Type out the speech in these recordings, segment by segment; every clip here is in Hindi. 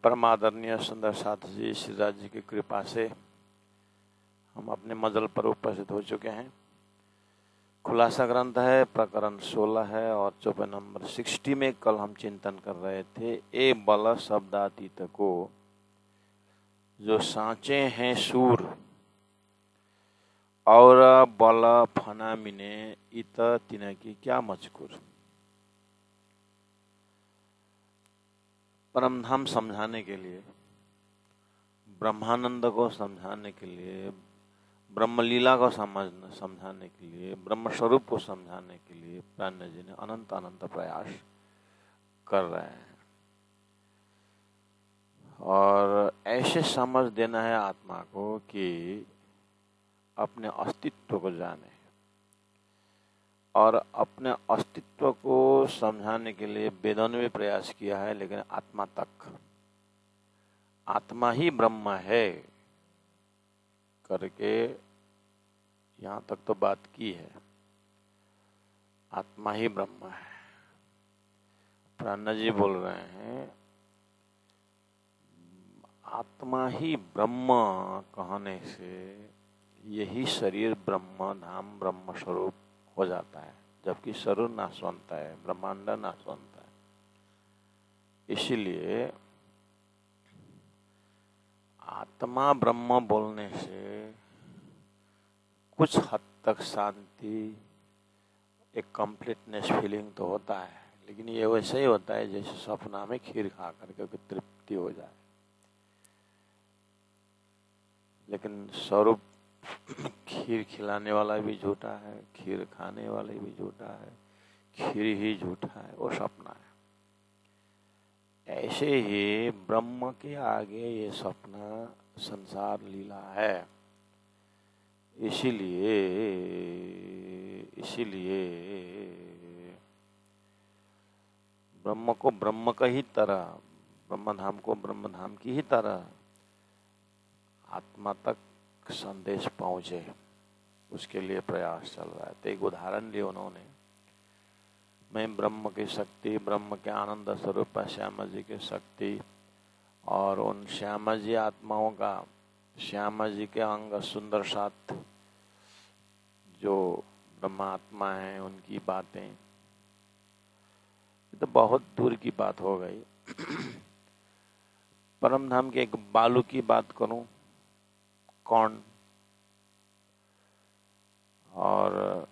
परमादरणीय सुंदर साथ जी श्रीराज जी की कृपा से हम अपने मजल पर उपस्थित हो चुके हैं। खुलासा ग्रंथ है, प्रकरण 16 है और चौपाई नंबर 60 में कल हम चिंतन कर रहे थे। ए बल शब्दातीत को जो सांचे हैं सूर और बल फना मिने इत तिन की क्या मजकूर। परमधाम समझाने के लिए, ब्रह्मानंद को समझाने के लिए, ब्रह्मलीला को समझाने के लिए, ब्रह्म स्वरूप को समझाने के लिए प्राज्ञ जी ने अनंत अनंत प्रयास कर रहे हैं और ऐसे समझ देना है आत्मा को कि अपने अस्तित्व को जाने। और अपने अस्तित्व को समझाने के लिए वेदों ने भी प्रयास किया है, लेकिन आत्मा तक, आत्मा ही ब्रह्म है करके यहाँ तक तो बात की है। आत्मा ही ब्रह्म है। प्राज्ञ जी बोल रहे हैं आत्मा ही ब्रह्म कहने से यही शरीर ब्रह्म धाम ब्रह्म स्वरूप हो जाता है, जबकि स्वरूप नाशवंत है, ब्रह्मांड नाशवंत है। इसीलिए आत्मा ब्रह्म बोलने से कुछ हद तक शांति, एक कंप्लीटनेस फीलिंग तो होता है, लेकिन ये वैसे ही होता है जैसे सपना में खीर खा करके तृप्ति हो जाए। लेकिन स्वरूप खीर खिलाने वाला भी झूठा है, खीर खाने वाले भी झूठा है, खीर ही झूठा है, वो सपना है। ऐसे ही ब्रह्म के आगे ये सपना संसार लीला है। इसीलिए ब्रह्म को ब्रह्म का ही तरह, ब्रह्मधाम को ब्रह्मधाम की ही तरह आत्मा तक संदेश पहुंचे, उसके लिए प्रयास चल रहा है। तो एक उदाहरण लिए उन्होंने, मैं ब्रह्म की शक्ति, ब्रह्म के आनंद स्वरूप श्यामा जी की शक्ति और उन श्यामा जी आत्माओं का, श्यामा जी के अंग सुंदर साथ जो ब्रह्मात्मा है उनकी बातें, तो बहुत दूर की बात हो गई। परमधाम के एक बालू की बात करूं, कौन, और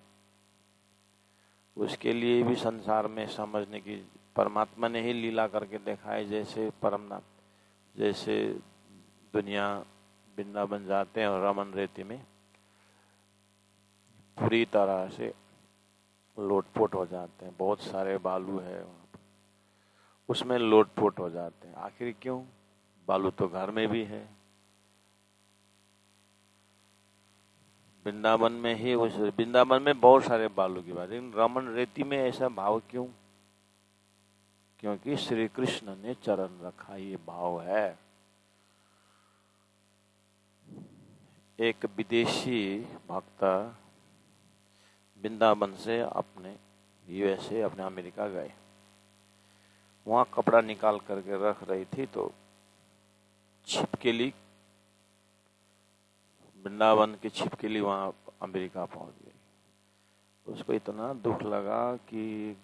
उसके लिए भी संसार में समझने की परमात्मा ने ही लीला करके देखा है। जैसे परमधाम, जैसे दुनिया वृंदावन जाते हैं और रमन रेती में पूरी तरह से लोटपोट हो जाते हैं, बहुत सारे बालू है वहाँ पर, उसमें लोटपोट हो जाते हैं। आखिर क्यों? बालू तो घर में भी है। वृंदावन में ही, उस वृंदावन में बहुत सारे बालू की बात, लेकिन रमन रेती में ऐसा भाव क्यों? क्योंकि श्री कृष्ण ने चरण रखा, ये भाव है। एक विदेशी भक्त वृंदावन से अपने यूएसए, अपने अमेरिका गए। वहां कपड़ा निकाल करके रख रही थी तो छिपकली, वृंदावन की छिपकली वहां अमेरिका पहुंच गई। उसको इतना दुख लगा कि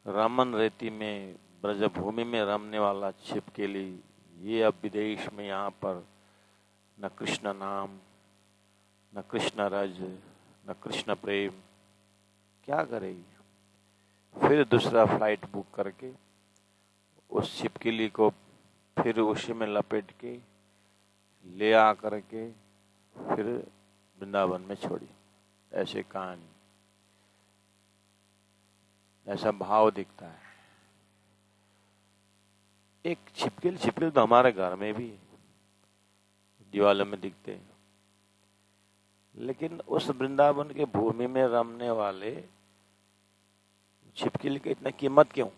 रमन रेती में, ब्रजभूमि में रमने वाला छिपकली ये अब विदेश में यहाँ पर न कृष्ण नाम, न कृष्ण रज, न कृष्ण प्रेम, क्या करेगी? फिर दूसरा फ्लाइट बुक करके उस छिपकली को फिर उसी में लपेट के ले आ करके फिर वृंदावन में छोड़ी। ऐसे कहानी, ऐसा भाव दिखता है। एक छिपकली तो हमारे घर में भी दीवालों में दिखते हैं, लेकिन उस वृंदावन के भूमि में रमने वाले छिपकली की इतना कीमत क्यों?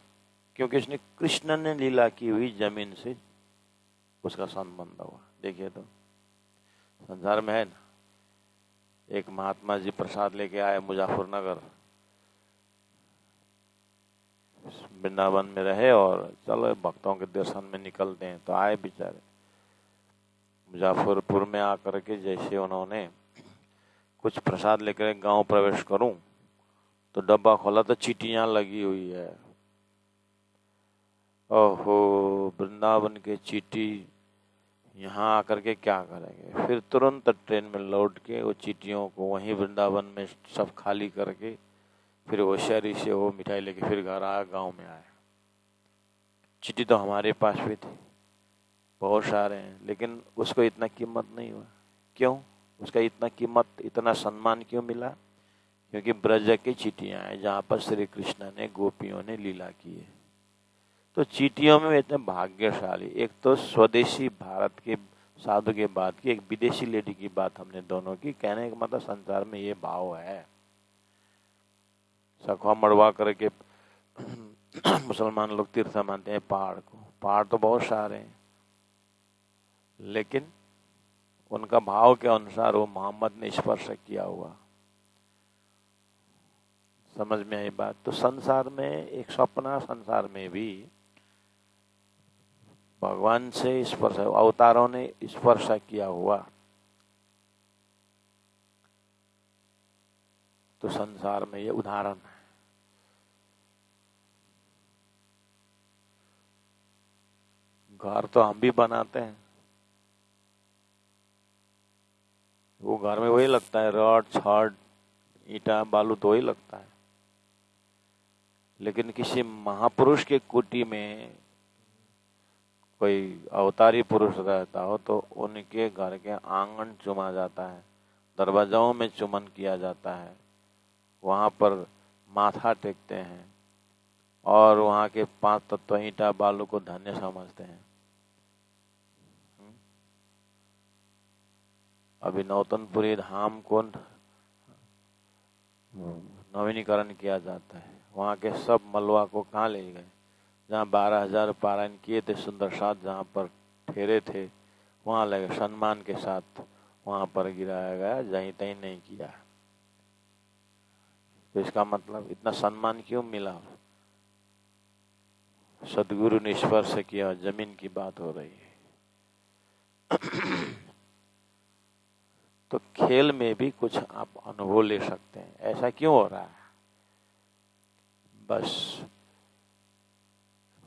क्योंकि उसने कृष्ण ने लीला की हुई जमीन से उसका संबंध हुआ। देखिए तो संसार में है ना, एक महात्मा जी प्रसाद लेके आए मुजफ्फरनगर, वृंदावन में रहे और चलो भक्तों के दर्शन में निकलते हैं, तो आए बेचारे। मुजफ्फरपुर में आकर के जैसे उन्होंने कुछ प्रसाद लेकर गांव प्रवेश करूं तो डब्बा खोला तो चींटियां लगी हुई है। ओहो, वृंदावन के चींटी यहाँ आकर के क्या करेंगे। फिर तुरंत ट्रेन में लौट के वो चींटियों को वहीं वृंदावन में सब खाली करके फिर होशियारी से वो मिठाई लेके फिर घर आया, गांव में आया। चींटी तो हमारे पास भी थे, बहुत सारे हैं, लेकिन उसको इतना कीमत नहीं हुआ। क्यों? उसका इतना कीमत, इतना सम्मान क्यों मिला? क्योंकि ब्रज की चींटियां हैं जहाँ पर श्री कृष्ण ने, गोपियों ने लीला की है। तो चींटियों में इतने भाग्यशाली, एक तो स्वदेशी भारत के साधु के बात की, एक विदेशी लेडी की बात हमने दोनों की। कहने का मतलब संसार में ये भाव है। सखा मड़वा करके मुसलमान लोग तीर्थ मानते हैं पहाड़ को। पहाड़ तो बहुत सारे हैं, लेकिन उनका भाव के अनुसार वो मोहम्मद ने स्पर्श किया हुआ। समझ में आई बात? तो संसार में एक सपना, संसार में भी भगवान से स्पर्श, अवतारों ने स्पर्श किया हुआ। तो संसार में ये उदाहरण है। घर तो हम भी बनाते हैं, वो घर में वही लगता है, रॉड छड़ ईटा बालू तो वही लगता है। लेकिन किसी महापुरुष के कुटी में कोई अवतारी पुरुष रहता हो तो उनके घर के आंगन चुमा जाता है, दरवाजाओं में चुमन किया जाता है, वहां पर माथा टेकते हैं और वहां के 5 तत्व ईटा बालू को धन्य समझते हैं। अभी नौतनपुरी धाम को नवीनीकरण किया जाता है। वहाँ के सब मलबा को कहाँ ले गए? जहाँ 12,000 पारायण किए थे सुंदर साथ, जहाँ पर ठहरे थे वहाँ लगे सम्मान के साथ वहाँ पर गिराया गया, जहीं तहीं नहीं किया। तो इसका मतलब इतना सम्मान क्यों मिला? सदगुरु ने स्पर्श किया, जमीन की बात हो रही है। तो खेल में भी कुछ आप अनुभव ले सकते हैं। ऐसा क्यों हो रहा है? बस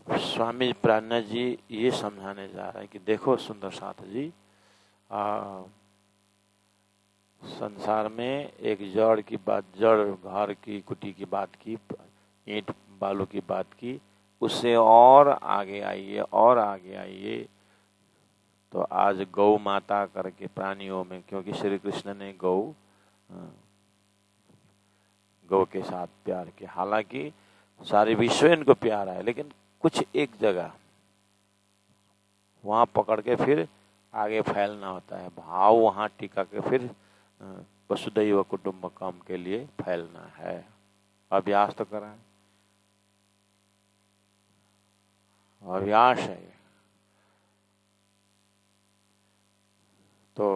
स्वामी प्राणनाथ जी ये समझाने जा रहे हैं कि देखो सुंदर साथ जी, संसार में एक जड़ की बात, जड़ घर की कुटी की बात की, ईंट बालू की बात की, उससे और आगे आइए और आगे आइए तो आज गौ माता करके प्राणियों में, क्योंकि श्री कृष्ण ने गौ के साथ प्यार किया। हालांकि सारे विश्व इनको प्यारा है, लेकिन कुछ एक जगह वहां पकड़ के फिर आगे फैलना होता है। भाव वहां टिका के फिर वसुदैव कुटुंबकम के लिए फैलना है। अभ्यास तो करा है, अभ्यास है। तो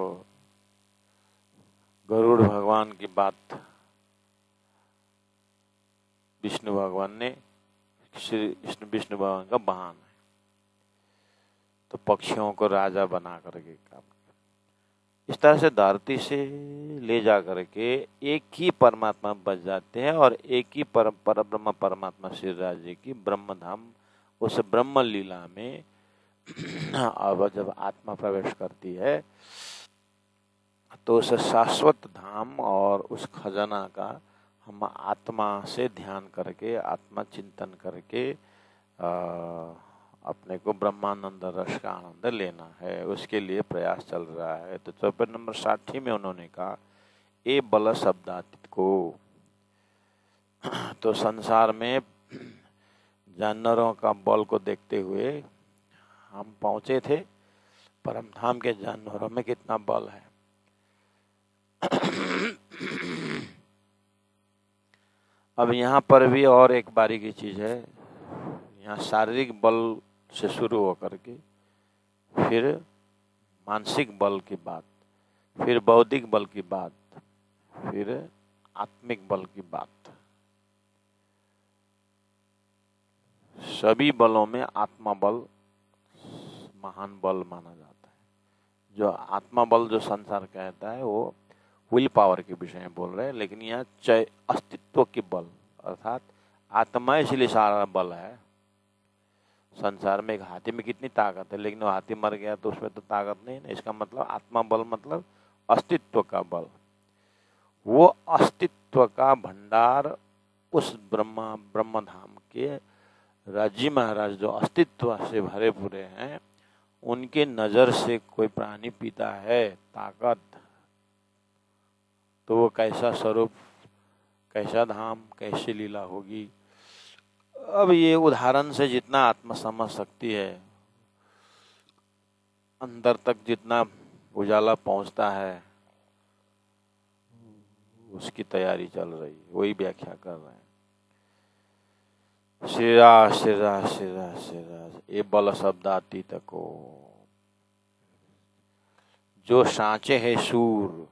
गरुड़ भगवान की बात विष्णु भगवान ने, श्री विष्णु भगवान का वाहन है, तो पक्षियों को राजा बना करके काम किया। इस तरह से धरती से ले जा करके एक ही परमात्मा बच जाते हैं और एक ही परब्रह्म परमात्मा श्री राज्य की ब्रह्म धाम, उस ब्रह्म लीला में अब जब आत्मा प्रवेश करती है तो उस शाश्वत धाम और उस खजाना का हम आत्मा से ध्यान करके, आत्मा चिंतन करके अपने को ब्रह्मानंद रस का आनंद लेना है, उसके लिए प्रयास चल रहा है। तो चौपाई नंबर 60 में उन्होंने कहा ए बल शब्दातीत को। तो संसार में जानवरों का बल को देखते हुए हम पहुंचे थे, परम धाम के जानवरों में कितना बल है। अब यहाँ पर भी और एक बारीकी चीज है। यहाँ शारीरिक बल से शुरू होकर के फिर मानसिक बल की बात, फिर बौद्धिक बल की बात, फिर आत्मिक बल की बात। सभी बलों में आत्मा बल महान बल माना जाता है। जो आत्मा बल जो संसार कहता है वो विल पावर के विषय में बोल रहे हैं, लेकिन यहाँ अस्तित्व के बल अर्थात आत्मा इसलिए सारा बल है। संसार में एक हाथी में कितनी ताकत है, लेकिन वो हाथी मर गया तो उसमें तो ताकत नहीं है। इसका मतलब आत्मा बल मतलब अस्तित्व का बल। वो अस्तित्व का भंडार उस ब्रह्मधाम के राजी महाराज जो अस्तित्व से भरे पूरे हैं, उनके नजर से कोई प्राणी पीता है ताकत, तो वो कैसा स्वरूप, कैसा धाम, कैसी लीला होगी। अब ये उदाहरण से जितना आत्मा समझ सकती है, अंदर तक जितना उजाला पहुंचता है, उसकी तैयारी चल रही है, वही व्याख्या कर रहे हैं। श्रीरा श्रीरा श्रीरा श्रीरा ये बल शब्दातीत को जो सांचे है सूर,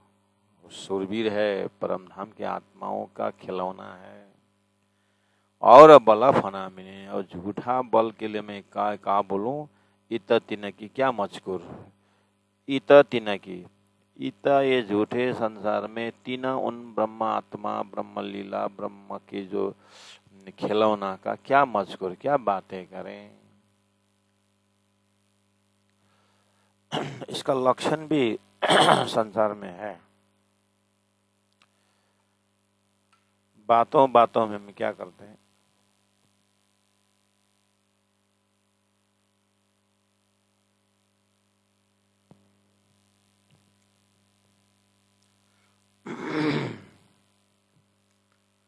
सूरवीर है, परम धाम के आत्माओं का खिलौना है। और बल फनामिने, और झूठा बल के लिए मैं का बोलूं, इत तिनकी क्या मजकूर, इत तिनकी, इत ये झूठे संसार में तीना उन ब्रह्म आत्मा ब्रह्म लीला ब्रह्म के जो खिलौना का क्या मजकूर, क्या बातें करें। इसका लक्षण भी संसार में है। बातों बातों में हम क्या करते हैं,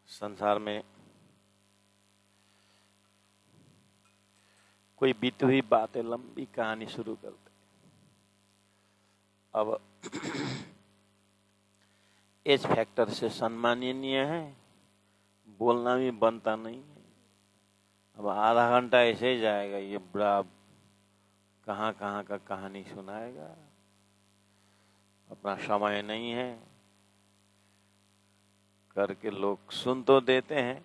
संसार में कोई बीती हुई बातें लंबी कहानी शुरू करते। अब एज फैक्टर से सम्माननीय है, बोलना भी बनता नहीं है। अब आधा घंटा ऐसे ही जाएगा, ये बड़ा कहाँ कहाँ का कहानी सुनाएगा, अपना समय नहीं है करके लोग सुन तो देते हैं,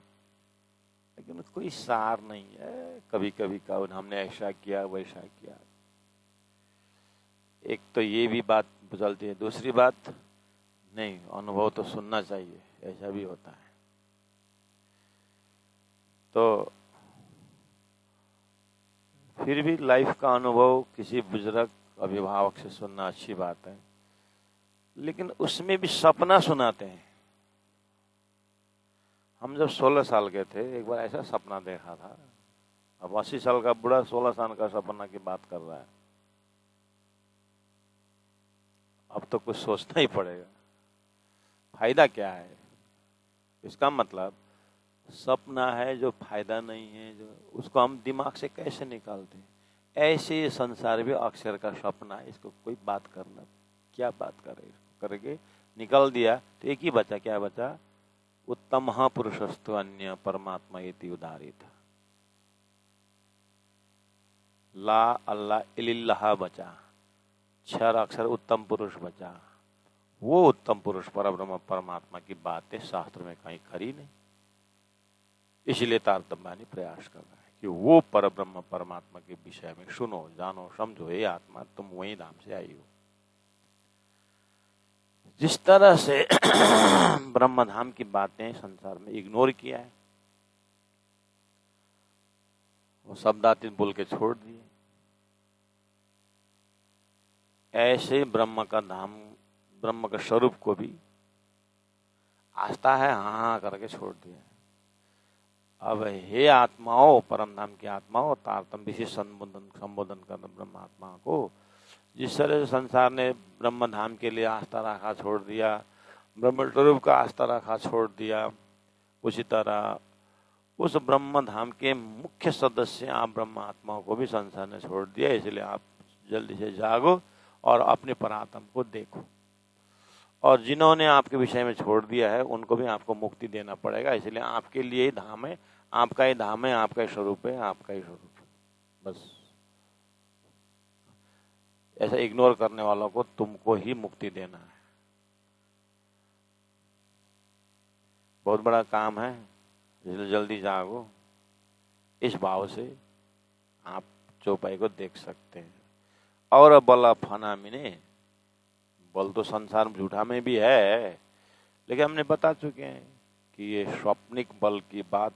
लेकिन कोई सार नहीं है। कभी कभी का हमने ऐसा किया वैसा किया। एक तो ये भी बात चलती है, दूसरी बात नहीं, अनुभव तो सुनना चाहिए, ऐसा भी होता है। तो फिर भी लाइफ का अनुभव किसी बुजुर्ग अभिभावक से सुनना अच्छी बात है, लेकिन उसमें भी सपना सुनाते हैं। हम जब 16 साल के थे, एक बार ऐसा सपना देखा था। अब 80 साल का बूढ़ा 16 साल का सपना की बात कर रहा है। अब तो कुछ सोचना ही पड़ेगा, फायदा क्या है। इसका मतलब सपना है जो फायदा नहीं है, जो उसको हम दिमाग से कैसे निकालते हैं। ऐसे संसार भी अक्षर का सपना है, इसको कोई बात करना, क्या बात करे, करके निकल दिया तो एक ही बचा, क्या बचा, उत्तम पुरुषस्तु अन्य परमात्मा इति उदारित। ला अल्लाह इलिल्लाह बचा, 6 अक्षर उत्तम पुरुष बचा। वो उत्तम पुरुष परब्रह्म परमात्मा की बातें शास्त्र में कहीं खरी नहीं। इसलिए तारतम्य प्रयास कर रहा है कि वो परब्रह्म परमात्मा के विषय में सुनो, जानो, समझो। ये आत्मा तुम वही धाम से आई हो। जिस तरह से ब्रह्मधाम की बातें संसार में इग्नोर किया है, वो शब्दातीत बोल के छोड़ दिए, ऐसे ब्रह्म का धाम, ब्रह्म के स्वरूप को भी आस्था है हाँ करके छोड़ दिया। अब हे आत्माओं, परम धाम की आत्माओं, तारतम्य विशेष संबोधन कर ब्रह्म आत्मा को, जिस तरह से संसार ने ब्रह्म धाम के लिए आस्था रखा छोड़ दिया, ब्रह्म स्वरूप का आस्था रखा छोड़ दिया, उसी तरह उस ब्रह्म धाम के मुख्य सदस्य आप ब्रह्म आत्माओं को भी संसार ने छोड़ दिया। इसलिए आप जल्दी से जागो और अपने परात्म को देखो। और जिन्होंने आपके विषय में छोड़ दिया है उनको भी आपको मुक्ति देना पड़ेगा। इसलिए आपके लिए ही धाम है, आपका ही धाम है, आपका ही स्वरूप है, आपका ही स्वरूप है। बस ऐसा इग्नोर करने वालों को तुमको ही मुक्ति देना है। बहुत बड़ा काम है, इसलिए जल्दी जागो। इस भाव से आप चौपाई को देख सकते हैं। और बल फना मिने, बल तो संसार झूठा में भी है, लेकिन हमने बता चुके हैं कि ये स्वप्निक बल की बात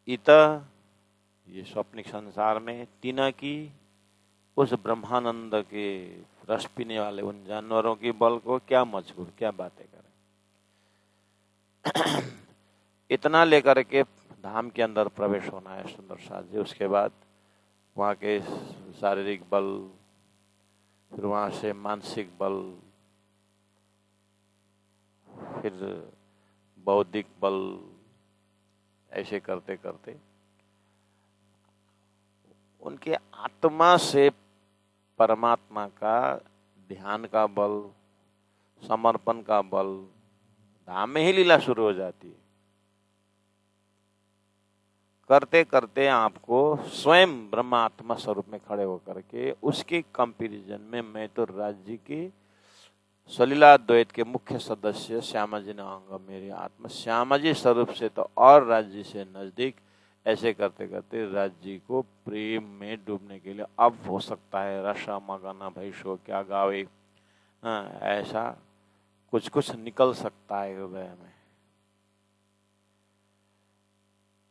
इत, ये स्वप्निक संसार में तीना की उस ब्रह्मानंद के रस पीने वाले उन जानवरों की बल को क्या मजबूर, क्या बातें करें। इतना लेकर के धाम के अंदर प्रवेश होना है सुंदर साथ जी। उसके बाद वहाँ के शारीरिक बल, फिर वहाँ से मानसिक बल, फिर बौद्धिक बल, ऐसे करते करते उनके आत्मा से परमात्मा का ध्यान का बल, समर्पण का बल, धाम में ही लीला शुरू हो जाती है। करते करते आपको स्वयं ब्रह्मात्मा स्वरूप में खड़े होकर के उसके कंपैरिजन में मैं तो राज्य के सलीला द्वैत के मुख्य सदस्य श्यामा जी नांग मेरे आत्मा, श्यामा जी स्वरूप से तो और राज्य से नजदीक, ऐसे करते करते राज्य को प्रेम में डूबने के लिए अब हो सकता है रसा मगाना भाई शो क्या गावे, ऐसा कुछ कुछ निकल सकता है हृदय में।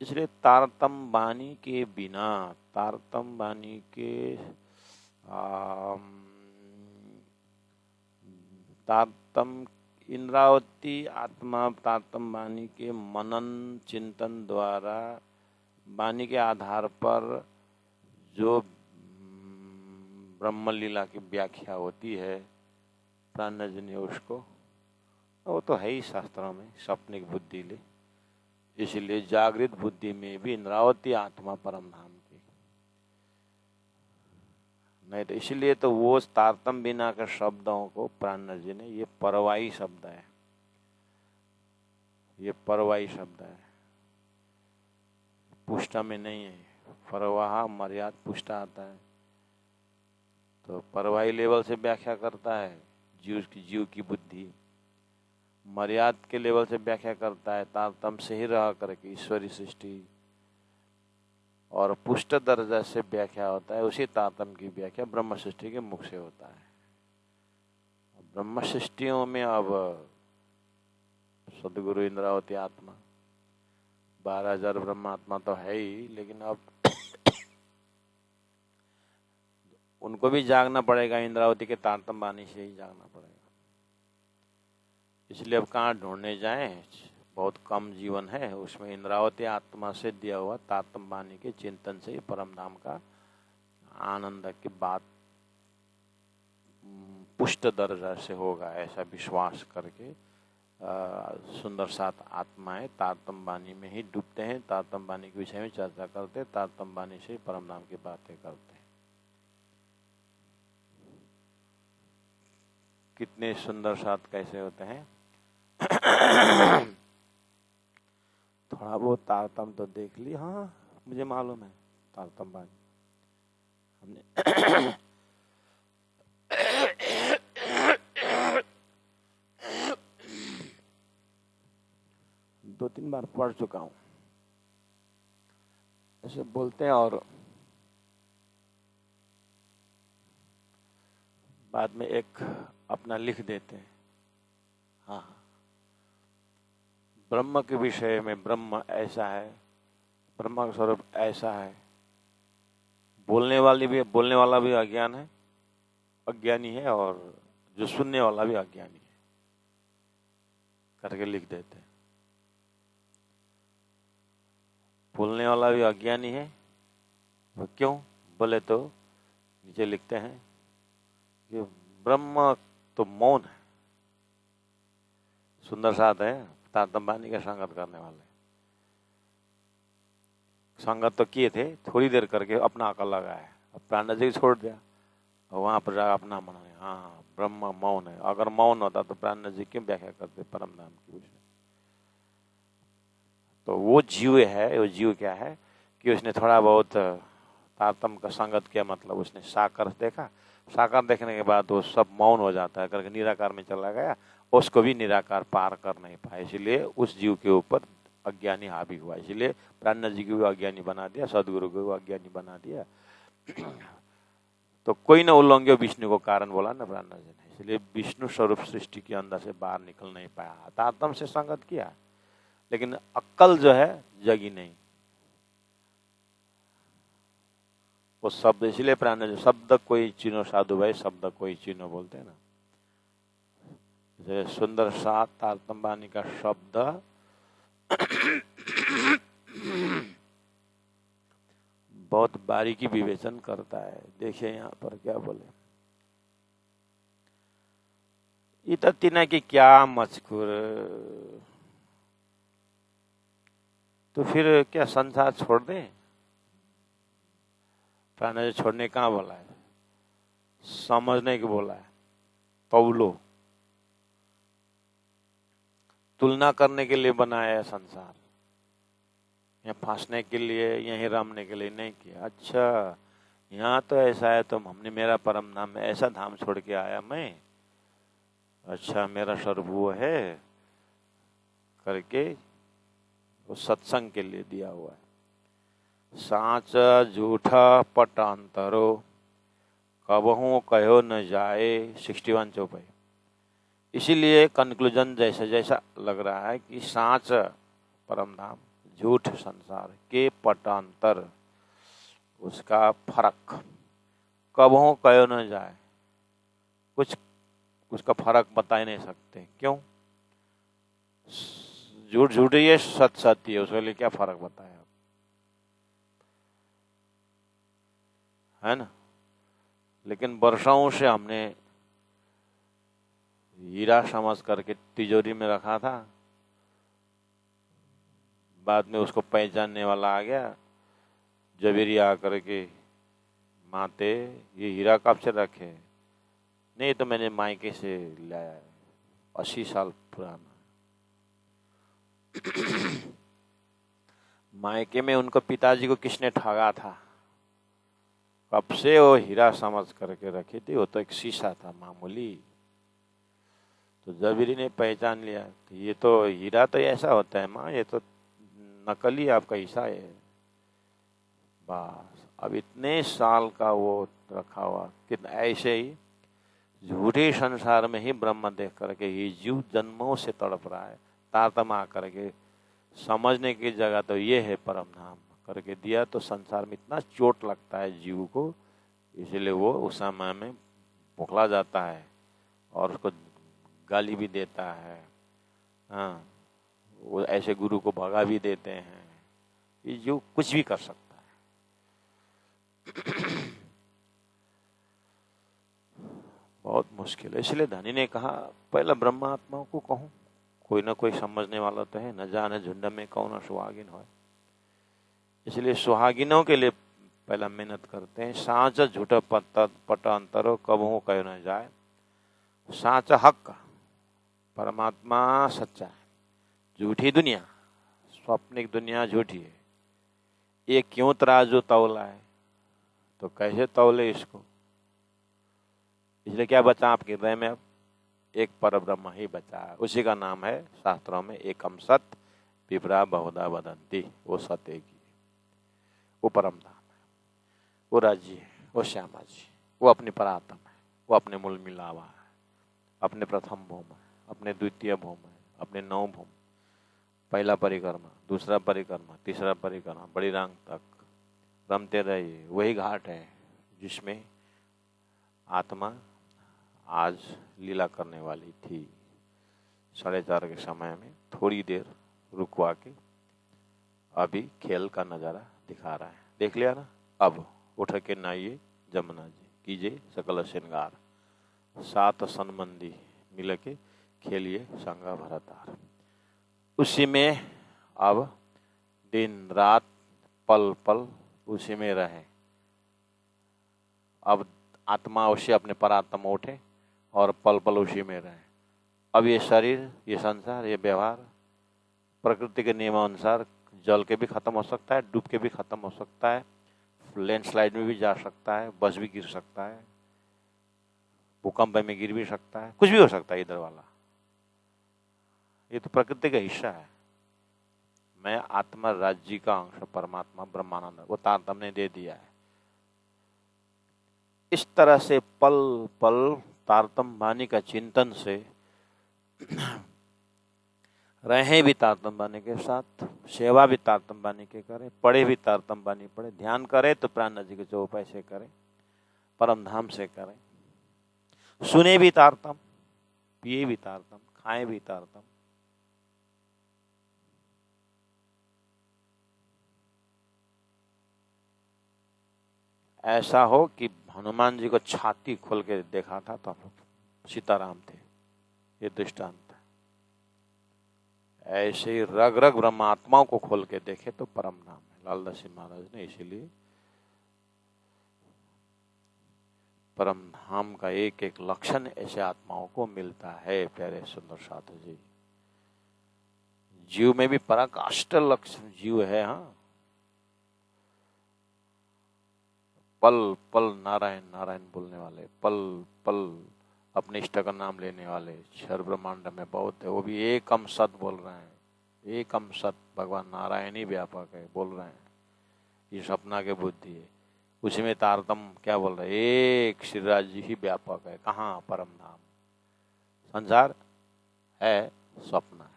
इसलिए तारतम बानी के बिना, तारतम बानी के तारतम इंद्रावती आत्मा तारतम बानी के मनन चिंतन द्वारा वाणी के आधार पर जो ब्रह्मलीला की व्याख्या होती है प्राणजन्य, उसको वो तो है ही शास्त्रों में सपनिक बुद्धि ले। इसलिए जागृत बुद्धि में भी इंद्रावती आत्मा परम धाम की नहीं, तो इसलिए तो वो तारतम बिना के शब्दों को प्राणजी ने, ये परवाई शब्द है, ये परवाई शब्द है, पुष्टा में नहीं है। परवाह मर्याद पुष्टा आता है, तो परवाई लेवल से व्याख्या करता है जीव की बुद्धि, मर्याद के लेवल से व्याख्या करता है तारतम से ही रह करके ईश्वरी सृष्टि, और पुष्ट दर्जा से व्याख्या होता है उसी तारतम की व्याख्या ब्रह्म सृष्टि के मुख से होता है। ब्रह्म सृष्टियों में अब सदगुरु इंद्रावती आत्मा 12,000 ब्रह्मात्मा तो है ही, लेकिन अब उनको भी जागना पड़ेगा, इंद्रावती के तारतम वाणी से ही जागना पड़ेगा। इसलिए अब कहाँ ढूंढने जाएं, बहुत कम जीवन है, उसमें इंद्रावती आत्मा से दिया हुआ तारतम वाणी के चिंतन से ही परम धाम का आनंद की बात पुष्ट दर्जा से होगा, ऐसा विश्वास करके सुंदर सात आत्माएं तारतम वाणी में ही डूबते हैं, तारतम वाणी के विषय में चर्चा करते, तारतम वाणी से परम धाम की बातें करते हैं। कितने सुंदर साथ कैसे होते हैं। थोड़ा बहुत तारतम तो देख ली, हाँ मुझे मालूम है तारतम वाणी हमने दो तीन बार पढ़ चुका हूं। ऐसे बोलते हैं और बाद में एक अपना लिख देते हैं। हाँ, ब्रह्म के विषय में ब्रह्म ऐसा है, ब्रह्म का स्वरूप ऐसा है, बोलने वाला भी अज्ञान है, अज्ञानी है, और जो सुनने वाला भी अज्ञानी है करके लिख देते हैं। बोलने वाला भी अज्ञानी है, वो क्यों बोले तो नीचे लिखते हैं कि ब्रह्म तो मौन है। सुंदर साथ है तारतम वाणी का संगत करने वाले, संगत तो किए थे थोड़ी देर करके अपना अकल लगाया, अब प्राण जी छोड़ दिया और वहां पर जाकर अपना मनाए। हाँ ब्रह्म मौन है, अगर मौन होता तो प्राण जी क्यों व्याख्या करते परम धाम की विषय। तो वो जीव है, वो जीव क्या है कि उसने थोड़ा बहुत तारतम का संगत किया, मतलब उसने साकार देखा, साकार देखने के बाद वो सब मौन हो जाता है करके निराकार में चला गया, उसको भी निराकार पार कर नहीं पाया, इसलिए उस जीव के ऊपर अज्ञानी हावी हुआ, इसलिए प्राणनाथ जी को भी अज्ञानी बना दिया, सदगुरु को भी अज्ञानी बना दिया। तो कोई न उल्लंघ्य विष्णु को कारण बोला ना प्राणनाथ जी ने, इसलिए विष्णु स्वरूप सृष्टि के अंदर से बाहर निकल नहीं पाया। तारतम से संगत किया, लेकिन अक्कल जो है जगी नहीं। वो शब्द, इसलिए प्राण शब्द कोई चीनो साधु भाई, शब्द कोई चीनो बोलते हैं ना। जैसे सुंदर साथ तारतम वाणी का शब्द बहुत बारीकी विवेचन करता है। देखिए यहाँ पर क्या बोले, इतना तीना की क्या मजकूर, तो फिर क्या संसार छोड़ दे? प्राण छोड़ने कहाँ बोला है, समझने को बोला है। पौलो तुलना करने के लिए बनाया है संसार, यहाँ फांसने के लिए, यहीं रमने के लिए नहीं किया। अच्छा यहाँ तो ऐसा है, तो हमने मेरा परम धाम में ऐसा धाम छोड़ के आया मैं, अच्छा मेरा स्वरूप वो है करके वो सत्संग के लिए दिया हुआ है। साच झूठा पटांतरो कबहू कहो न जाए, 61 चौपाई। इसीलिए कंक्लूजन जैसा जैसा लग रहा है कि साच परम धाम, झूठ संसार के पटांतर, उसका फर्क कबहू कहो न जाए, कुछ उसका फर्क बता ही नहीं सकते। क्यों? झूठ झूठ ही है, सत्य सत्य है, उसके लिए क्या फर्क बताया, है ना। लेकिन वर्षों से हमने हीरा समझ करके तिजोरी में रखा था, बाद में उसको पहचानने वाला आ गया, जबेरी आकर के, माते ये हीरा कब से रखे? नहीं तो मैंने मायके से लाया है, 80 साल पुराना। मायके में उनको पिताजी को किसने ठगा था, कब से वो हीरा समझ करके रखी थी, वो तो एक शीशा था मामूली। तो जबीरी ने पहचान लिया कि ये तो हीरा तो ऐसा होता है माँ, ये तो नकली आपका हिस्सा है। बस अब इतने साल का वो रखा हुआ, कितना ऐसे ही झूठे संसार में ही ब्रह्म देख करके ही जीव जन्मों से तड़प रहा है। तारतम आकर के समझने की जगह तो ये है परम धाम करके दिया, तो संसार में इतना चोट लगता है जीव को, इसलिए वो उस समय में बौखला जाता है और उसको गाली भी देता है। हाँ, वो ऐसे गुरु को भगा भी देते हैं, ये जो कुछ भी कर सकता है। बहुत मुश्किल है। इसलिए धनी ने कहा पहले ब्रह्मात्माओं को कहूं, कोई ना कोई समझने वाला तो है, न जाने झुंड में कौन सुहागिन हो। इसलिए सुहागिनों के लिए पहला मेहनत करते हैं। साँच झूठा पट अंतरो कबहू कह न जाए, साँच हक परमात्मा सच्चा है, झूठी दुनिया, स्वप्निक दुनिया झूठी है। ये क्यों तराजू तौला है, तो कैसे तौले इसको? इसलिए क्या बचा आपके हृदय में? अब एक परब्रह्म ही बचा है, उसी का नाम है शास्त्रों में एकम सत विप्रा बहुधा वदंती। वो सत्य की, वो परम धाम है, वो राज्य है, वो श्यामा जी, वो अपनी परात्म है, वो अपने मूल मिलावा है, अपने प्रथम भूम है, अपने द्वितीय भूम है, अपने 9 भूम, पहला परिक्रमा, दूसरा परिक्रमा, तीसरा परिक्रमा, बड़ी रांग तक रमते रहिए। वही घाट है जिसमें आत्मा आज लीला करने वाली थी। 4:30 के समय में थोड़ी देर रुकवा के अभी खेल का नज़ारा दिखा रहा है। देख लिया ना? अब उठ के नहाइए जमुना जी, कीजिए सकल श्रृंगार, 7 सनबंदी मिल के खेलिए संगा भरतार। उसी में अब दिन रात पल पल उसी में रहे। अब आत्मा उसे अपने परात्मा उठे और पल पल उसी में रहे। अब ये शरीर, ये संसार, ये व्यवहार प्रकृति के नियमानुसार जल के भी खत्म हो सकता है, डूब के भी खत्म हो सकता है, लैंडस्लाइड में भी जा सकता है, बस भी गिर सकता है, भूकंप में गिर भी सकता है, कुछ भी हो सकता है इधर वाला। ये तो प्रकृति का हिस्सा है। मैं आत्मा राज्य का अंश परमात्मा ब्रह्मानंद, वो तारतम्य ने दे दिया है। इस तरह से पल पल तारतम्य वाणी का चिंतन से रहे भी तारतम्य वाणी के साथ, सेवा भी तारतम्य वाणी के करें, पढ़े भी तारतम्य वाणी पढ़े, ध्यान करे तो प्राण जी के चौपाई से करें, परम धाम से करें, सुने भी तारतम्य, पिए भी तारतम्य, खाए भी तारतम्य। ऐसा हो कि हनुमान जी को छाती खोल के देखा था तो सीताराम थे, ये दृष्टांत है। ऐसे ही रग रग ब्रह्मात्माओं को खोल के देखे तो परम धाम है। लालदास जी महाराज ने इसीलिए परम धाम का एक एक लक्षण ऐसे आत्माओं को मिलता है। प्यारे सुंदर साधु जी, जीव में भी पराकाष्ठ लक्षण जीव है। हाँ, पल पल नारायण नारायण बोलने वाले, पल पल अपने इष्ट का नाम लेने वाले, क्षर ब्रह्मांड में बहुत है। वो भी एकम सत बोल रहे हैं, एकम सत, भगवान नारायण ही व्यापक है बोल रहे हैं। ये सपना के बुद्धि है, उसी में तारतम क्या बोल रहे हैं, एक श्रीराज जी ही व्यापक है। कहाँ? परम धाम। संसार है स्वप्न है।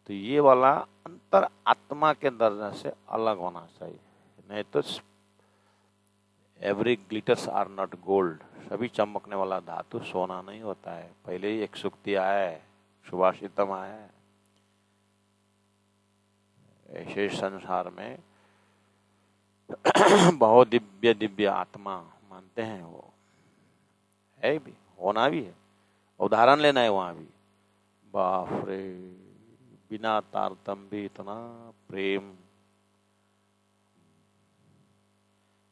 तो ये वाला अंतर आत्मा के दर्जा से अलग होना चाहिए, नहीं तो every glitters are not gold, सभी चमकने वाला धातु सोना नहीं होता है। पहले ही एक सुक्ति आया है, सुभाषितम आया है। ऐसे संसार में बहुत दिव्य दिव्य आत्मा मानते हैं, वो है भी, होना भी है। उदाहरण लेना है वहां भी, बाप रे, बिना तारतम्य भी इतना प्रेम,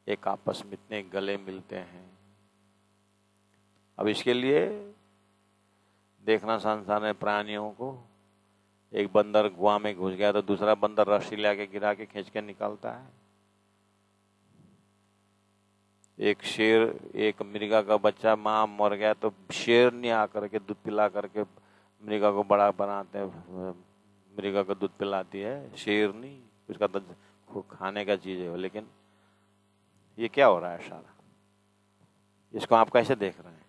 एक आपस में इतने गले मिलते हैं। अब इसके लिए देखना संसार में प्राणियों को, एक बंदर कुआं में घुस गया तो दूसरा बंदर रस्सी लाके गिरा के खींच के निकालता है। एक शेर, एक मृगा का बच्चा माँ मर गया तो शेर नहीं आकर के दूध पिला करके मृगा को बड़ा बनाते हैं, मृगा को दूध पिलाती है, शेर नहीं। उसका तो खाने का चीज है। लेकिन ये क्या हो रहा है सारा, इसको आप कैसे देख रहे हैं?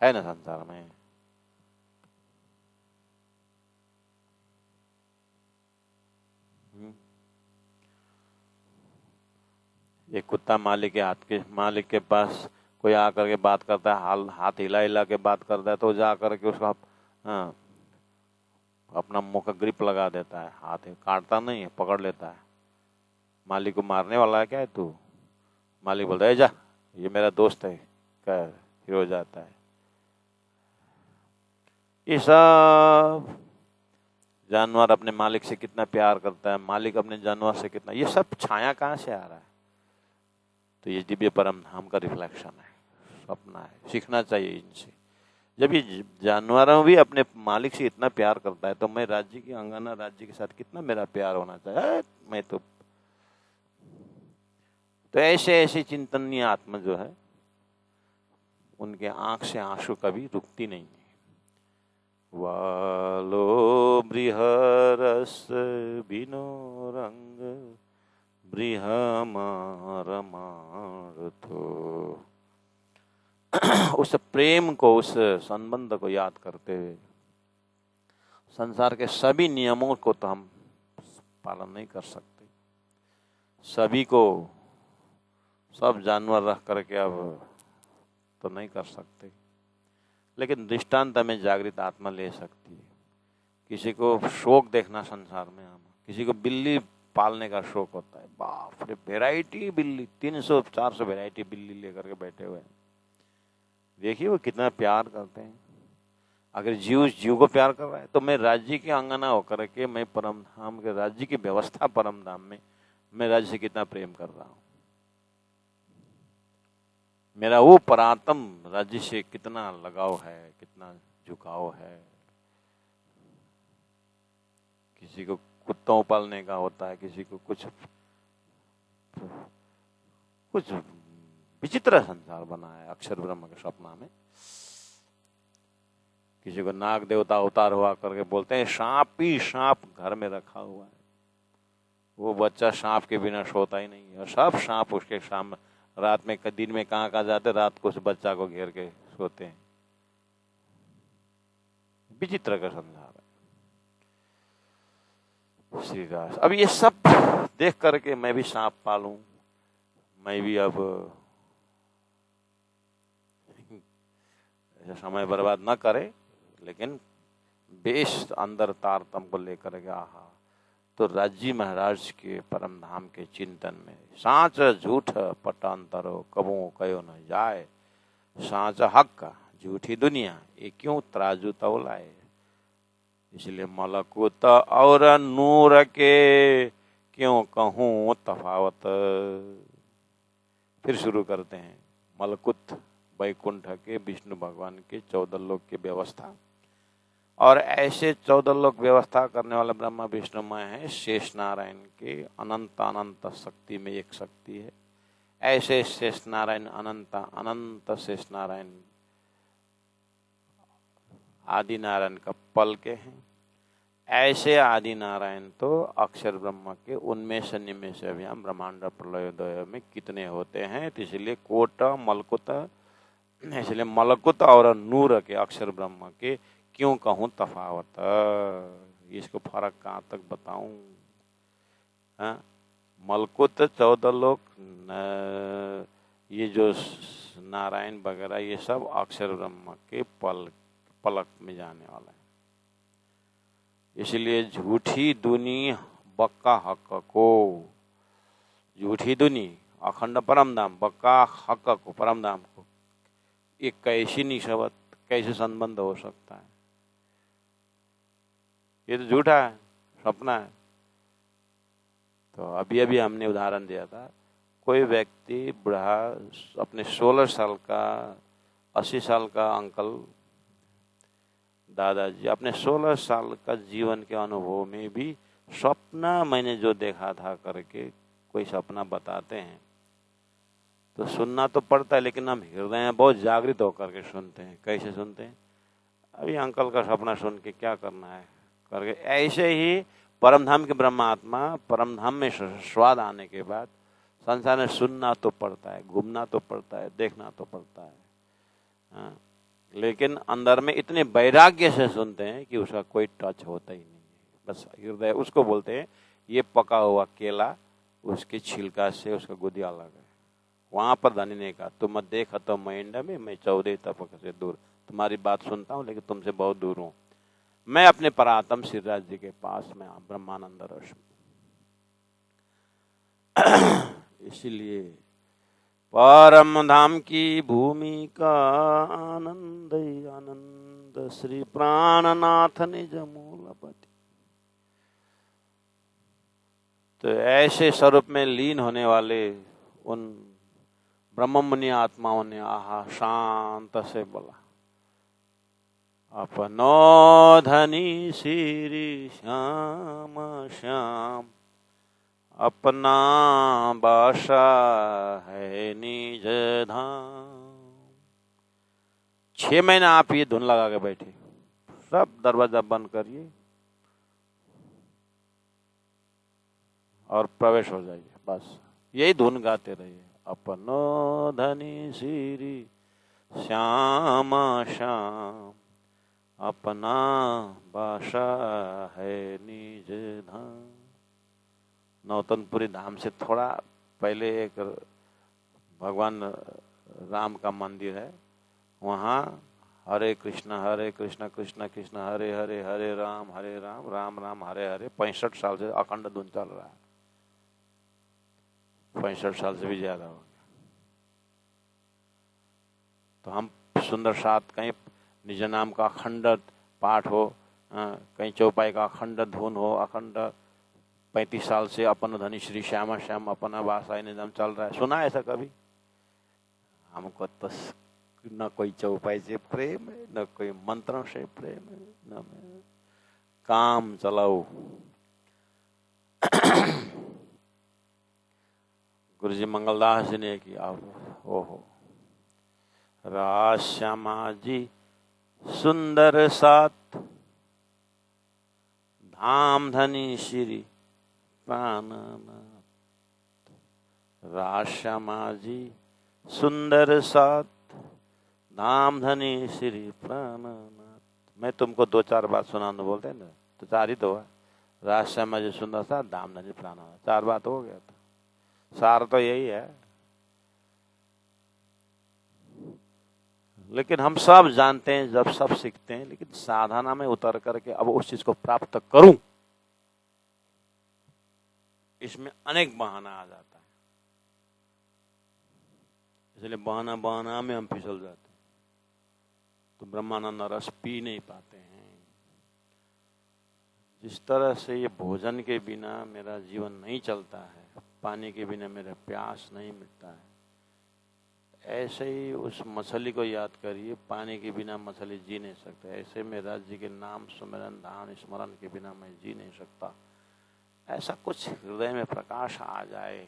है ना संसार में। एक कुत्ता मालिक के पास कोई आकर के बात करता है, हाथ हिला हिला के बात करता है, तो जा करके उसका हाँ, अपना मुंह का ग्रिप लगा देता है, हाथ काटता नहीं है, पकड़ लेता है। मालिक को मारने वाला है क्या है तू? मालिक बोलता है जा, ये मेरा दोस्त है, क्या हो जाता है। ये सब जानवर अपने मालिक से कितना प्यार करता है, मालिक अपने जानवर से कितना, ये सब छाया कहाँ से आ रहा है? तो ये दिव्य परम धाम का रिफ्लेक्शन है, सपना है। सीखना चाहिए इनसे। जब ये जानवरों भी अपने मालिक से इतना प्यार करता है, तो मैं राज्य की अंगना, राज्य के साथ कितना मेरा प्यार होना चाहिए। मैं तो ऐसे ऐसे चिंतनीय आत्मा जो है, उनके आंख से आंसू कभी रुकती नहीं है। वालो बृहरस बिनो रंग बृहमारमार्थो। उस प्रेम को, उस संबंध को याद करते हुए संसार के सभी नियमों को तो हम पालन नहीं कर सकते। सभी को, सब जानवर रख करके अब तो नहीं कर सकते, लेकिन दृष्टांत में जागृत आत्मा ले सकती है। किसी को शौक देखना संसार में आना, किसी को बिल्ली पालने का शौक होता है, बाप रे, वेराइटी बिल्ली, 300-400 वेराइटी बिल्ली लेकर के बैठे हुए हैं। देखिए वो कितना प्यार करते हैं। अगर जीव को प्यार कर रहा है, तो मैं राज्य की अंगना होकर के, मैं परम धाम के राज्य की व्यवस्था परम धाम में, मैं राज्य से कितना प्रेम कर रहा हूँ। मेरा वो परातम राज्य से कितना लगाव है, कितना झुकाव है। किसी को कुत्तों पालने का होता है, किसी को कुछ विचित्र संसार बना है अक्षर ब्रह्म के सपना में। किसी को नाग देवता अवतार हुआ करके बोलते हैं सांप ही सांप घर में रखा हुआ है, वो बच्चा सांप के बिना सोता ही नहीं है, और सब सांप उसके सामने रात में दिन में कहाँ जाते, रात को उस बच्चा को घेर के सोते हैं। विचित्र का संसार है श्री दास। अब ये सब देख करके मैं भी सांप पालूं, मैं भी अब ऐसा समय बर्बाद न करे, लेकिन बेश अंदर तारतम को लेकर के आहा। तो राजी महाराज के परम धाम के चिंतन में सांच झूठ पटांतरो कबो कयो न जाए, सांच हक झूठी दुनिया ये क्यों तराजू तौलाए। इसलिए मलकुत और नूर के क्यों कहूँ तफावत। फिर शुरू करते हैं। मलकुत वैकुंठ के विष्णु भगवान के 14 लोक की व्यवस्था, और ऐसे 14 लोक व्यवस्था करने वाले ब्रह्मा विष्णुमय है। शेष नारायण के अनंत अनंत शक्ति में एक शक्ति है। ऐसे शेष नारायण अनंत अनंत शेष नारायण आदि नारायण का पल के हैं। ऐसे आदि नारायण तो अक्षर ब्रह्म के उन्मेष निमेष अभियान ब्रह्मांड प्रलयोदय में कितने होते हैं। तो इसलिए कोट मलकुत, इसलिए मलकुत और नूर के अक्षर ब्रह्म के क्यों कहूँ तफावत, इसको फर्क कहाँ तक बताऊं। मलकुत 14 लोक, ये जो नारायण वगैरह ये सब अक्षर ब्रह्म के पलक में जाने वाला है। इसलिए झूठी दुनी बक्का हक को, झूठी दुनी अखंड परम धाम बक्का हक को, परम धाम को, एक कैसी निस्बत, कैसे संबंध हो सकता है। ये तो झूठा है, सपना है। तो अभी अभी हमने उदाहरण दिया था, कोई व्यक्ति बुढ़ा अपने 16 साल का 80 साल का अंकल दादाजी अपने 16 साल का जीवन के अनुभव में भी सपना मैंने जो देखा था करके कोई सपना बताते हैं, तो सुनना तो पड़ता है, लेकिन हम हृदय में बहुत जागृत होकर के सुनते हैं। कैसे सुनते हैं? अभी अंकल का सपना सुन के क्या करना है करके। ऐसे ही परमधाम के ब्रह्मात्मा परमधाम में स्वाद आने के बाद संसार में सुनना तो पड़ता है, घूमना तो पड़ता है, देखना तो पड़ता है। हाँ, लेकिन अंदर में इतने वैराग्य से सुनते हैं कि उसका कोई टच होता ही नहीं है। बस हृदय, उसको बोलते हैं ये पका हुआ केला, उसके छिलका से उसका गुदिया अलग है। वहां पर धनी ने कहा तुम देख तो मैंड में, मैं 14 तपक से दूर, तुम्हारी बात सुनता हूँ लेकिन तुमसे बहुत दूर हूँ। मैं अपने परात्म श्रीराज जी के पास में ब्रह्मानंद रस। इसलिए परम धाम की भूमि का आनंद आनंद श्री प्राणनाथ निज मूलपति। तो ऐसे स्वरूप में लीन होने वाले उन ब्रह्म मुनि आत्माओं ने आहा शांत से बोला, अपनो धनी श्री श्याम श्याम, अपना बासा है निज धाम। 6 महीना आप ये धुन लगा के बैठे, सब दरवाजा बंद करिए और प्रवेश हो जाइए। बस यही धुन गाते रहिए, अपनो धनी श्री श्याम श्याम, अपना बासा है निज धाम। नौतनपुरी धाम से थोड़ा पहले एक भगवान राम का मंदिर है, वहाँ हरे कृष्ण कृष्ण कृष्ण हरे हरे, हरे राम राम राम हरे हरे 65 साल से अखंड धुन चल रहा है। 65 साल से भी ज्यादा हो गया। तो हम सुंदर साथ कहीं निज नाम का अखंड पाठ हो, कहीं चौपाई का अखंड धुन हो, अखंड 35 साल से अपन धनी श्री श्यामा श्याम अपना वासा निजाम चल रहा है। सुना ऐसा कभी? हमको तो न कोई चौपाई से प्रेम है, न कोई मंत्रों से प्रेम है, न काम चलाओ। गुरु जी मंगलदास जी ने किया, ओहो राज श्यामा जी सुंदर साथ धाम धनी श्री प्राणनाथ, राश्यामा जी सुंदर साथ धाम धनी श्री प्राणनाथ। मैं तुमको दो चार बात सुना दो, बोलते हैं ना, तो चार ही तो है। राश्यामा जी सुंदर साथ धाम धनी प्राणनाथ, चार बात हो गया था। सार तो यही है। लेकिन हम सब जानते हैं, जब सब सीखते हैं, लेकिन साधना में उतर करके अब उस चीज को प्राप्त करूं, इसमें अनेक बहाना आ जाता है। इसलिए बहाना बहाना में हम फिसल जाते हैं, तो ब्रह्मानंद रस पी नहीं पाते हैं। जिस तरह से ये भोजन के बिना मेरा जीवन नहीं चलता है, पानी के बिना मेरा प्यास नहीं मिटता है, ऐसे ही उस मछली को याद करिए, पानी के बिना मछली जी नहीं सकता। ऐसे में राज्य के नाम सुमिरन ध्यान स्मरण के बिना मैं जी नहीं सकता। ऐसा कुछ हृदय में प्रकाश आ जाए।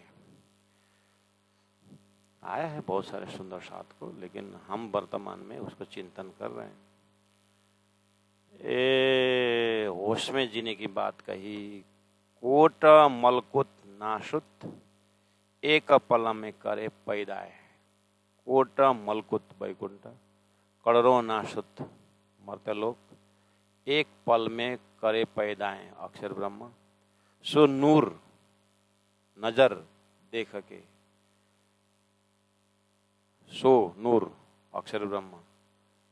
आया है बहुत सारे सुंदर साथ को, लेकिन हम वर्तमान में उसको चिंतन कर रहे हैं। होश में जीने की बात कही। कोट मलकुत नाशुत एक पल में करे पैदाए। कोट मलकुत वैकुंठ, करोड़ों नाशुत मर्त्यलोक, एक पल में करे पैदाए अक्षर ब्रह्म। सो नूर नजर देख के, सो नूर अक्षर ब्रह्म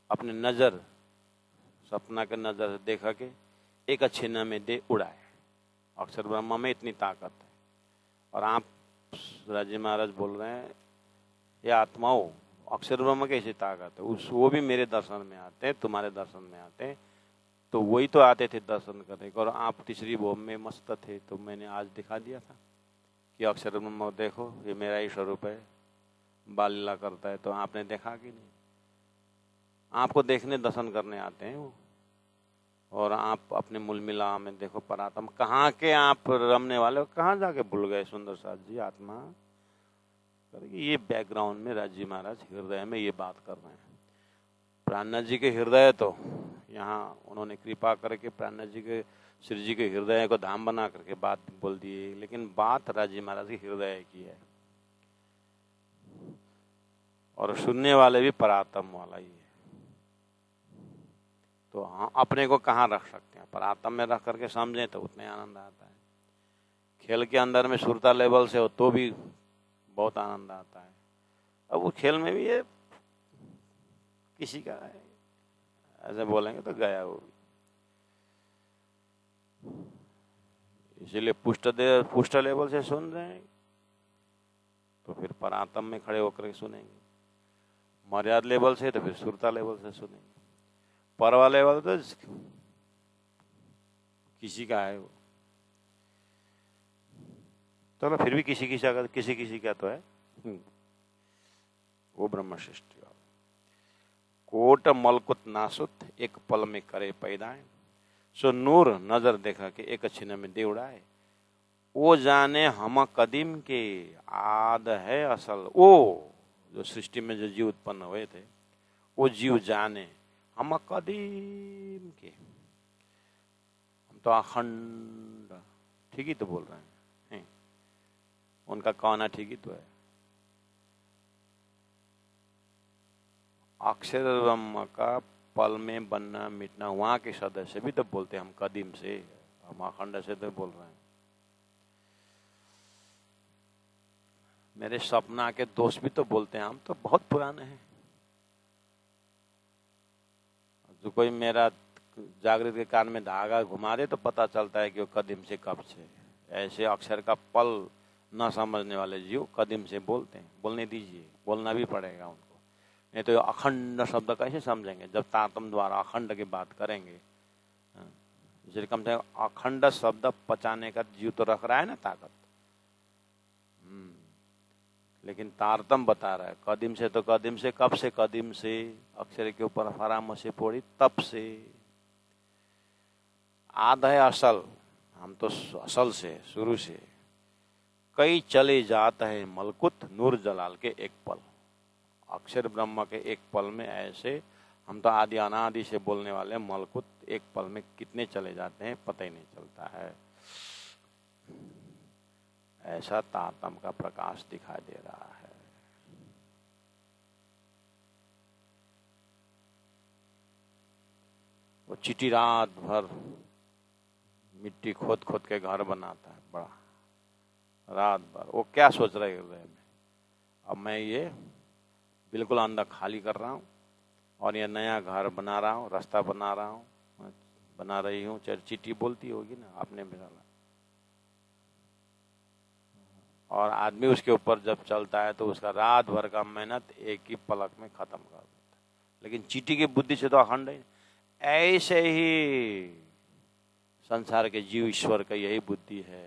अपने नजर, सपना के नजर से देखा के एक छिन्न में दे उड़ाए। अक्षर ब्रह्म में इतनी ताकत है। और आप राजी महाराज बोल रहे हैं, ये आत्माओं, अक्षर ब्रह्म कैसी ताकत है, उस वो भी मेरे दर्शन में आते हैं, तुम्हारे दर्शन में आते हैं। तो वही तो आते थे दर्शन करने को, और आप तीसरी भोम में मस्त थे। तो मैंने आज दिखा दिया था कि अक्षर ब्रह्म देखो, ये मेरा ही स्वरूप है, बाल लीला करता है। तो आपने देखा कि नहीं? आपको देखने दर्शन करने आते हैं वो। और आप अपने मूल मिला में देखो परात्म, कहाँ के आप रमने वाले हो, कहाँ जाके भूल गए सुंदर साथ जी आत्मा। ये बैकग्राउंड में राजी महाराज हृदय में ये बात कर रहे हैं। प्राणनाथ जी के हृदय तो यहाँ उन्होंने कृपा करके प्राणनाथ जी के श्री जी के हृदय को धाम बना करके बात बोल दी है, लेकिन बात राजी महाराज के हृदय की है। और सुनने वाले भी परात्म वाला ही है। तो हाँ, अपने को कहाँ रख सकते हैं? परात्म में रख करके समझें तो उतने आनंद आता है। खेल के अंदर में सुरता लेवल से हो तो भी बहुत आनंद आता है। अब वो खेल में भी ये किसी का है, ऐसे बोलेंगे तो गया वो। इसीलिए पुष्ट लेवल से सुन रहे हैं, तो फिर परात्म में खड़े होकर के सुनेंगे। मर्याद लेवल से तो फिर सुरता लेवल से सुनेंगे। परवा लेवल तो किसी का है वो। चलो फिर भी किसी किसी का तो है। वो ब्रह्म सृष्टि। कोट मलकुत नासुत एक पल में करे पैदाए। सो नूर नजर देखा के एक छिन्न में दे उड़ाए। वो जाने हम कदीम के आद है असल। वो जो सृष्टि में जो जीव उत्पन्न हुए थे, वो जीव जाने हम कदीम के। हम तो अखंड, ठीक ही तो बोल रहे हैं। उनका कहना ठीक ही तो है। अक्षर ब्रह्म का पल में बनना मिटना, वहां के सदस्य भी तो बोलते हैं हम कदीम से, हम अखंड से तो बोल रहे हैं। मेरे सपना के दोस्त भी तो बोलते हैं हम तो बहुत पुराने हैं। जो कोई मेरा जागृत के कान में धागा घुमा दे तो पता चलता है कि वो कदीम से कब से। ऐसे अक्षर का पल न समझने वाले जीव कदीम से बोलते हैं। बोलने दीजिए, बोलना भी पड़ेगा उनको, नहीं तो अखंड शब्द कैसे समझेंगे जब तातम द्वारा अखंड की बात करेंगे। इसलिए कम से कम अखंड शब्द पचाने का जीव तो रख रहा है ना ताकत। लेकिन तारतम बता रहा है कदीम से, तो कदीम से कब से? कदीम से अक्षर के ऊपर फराम से पोड़ी तब से। आद है असल, हम तो असल से शुरू से। कई चले जाता है मलकुत नूर जलाल के एक पल। अक्षर ब्रह्म के एक पल में ऐसे हम तो आदि अनादि से बोलने वाले मलकुत एक पल में कितने चले जाते हैं पता ही नहीं चलता है। ऐसा तारतम्य का प्रकाश दिखाई दे रहा है। वो चींटी रात भर मिट्टी खोद खोद के घर बनाता है बड़ा, रात भर। वो क्या सोच रहे हृदय में, अब मैं ये बिल्कुल अंदर खाली कर रहा हूँ और ये नया घर बना रहा हूँ, रास्ता बना रहा हूँ, बना रही हूँ। चाहे चींटी बोलती होगी ना, आपने भी डाला। और आदमी उसके ऊपर जब चलता है तो उसका रात भर का मेहनत एक ही पलक में खत्म कर देता है। लेकिन चींटी की बुद्धि से तो अखंड है। ऐसे ही संसार के जीव ईश्वर का यही बुद्धि है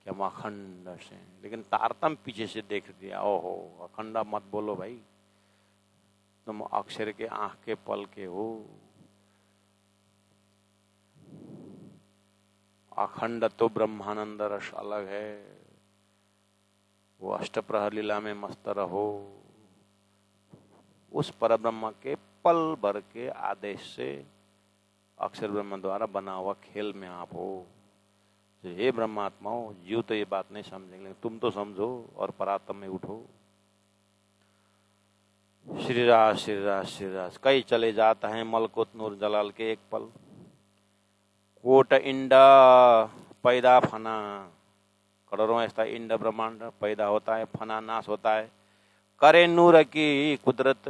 कि हम अखंड से, लेकिन तारतम्य पीछे से देख दिया। ओहो, अखंड मत बोलो भाई, तुम अक्षर के आंख के पल के हो। अखंड तो ब्रह्मानंद रस अलग है। वो अष्टप्रहर लीला में मस्त रहो। उस परब्रह्म के पल भर के आदेश से अक्षर ब्रह्म द्वारा बना हुआ खेल में आप हो। हे ब्रह्मात्माओं, जीव तो ये बात नहीं समझेंगे, तुम तो समझो और परात्म में उठो। श्री राज श्री राज श्री राज। कई चले जाता है मलकुत नूर जलाल के एक पल। कोट इंडा पैदा फना, करोड़ों ऐसा इंड ब्रह्मांड पैदा होता है, फना नाश होता है। करे नूर की कुदरत,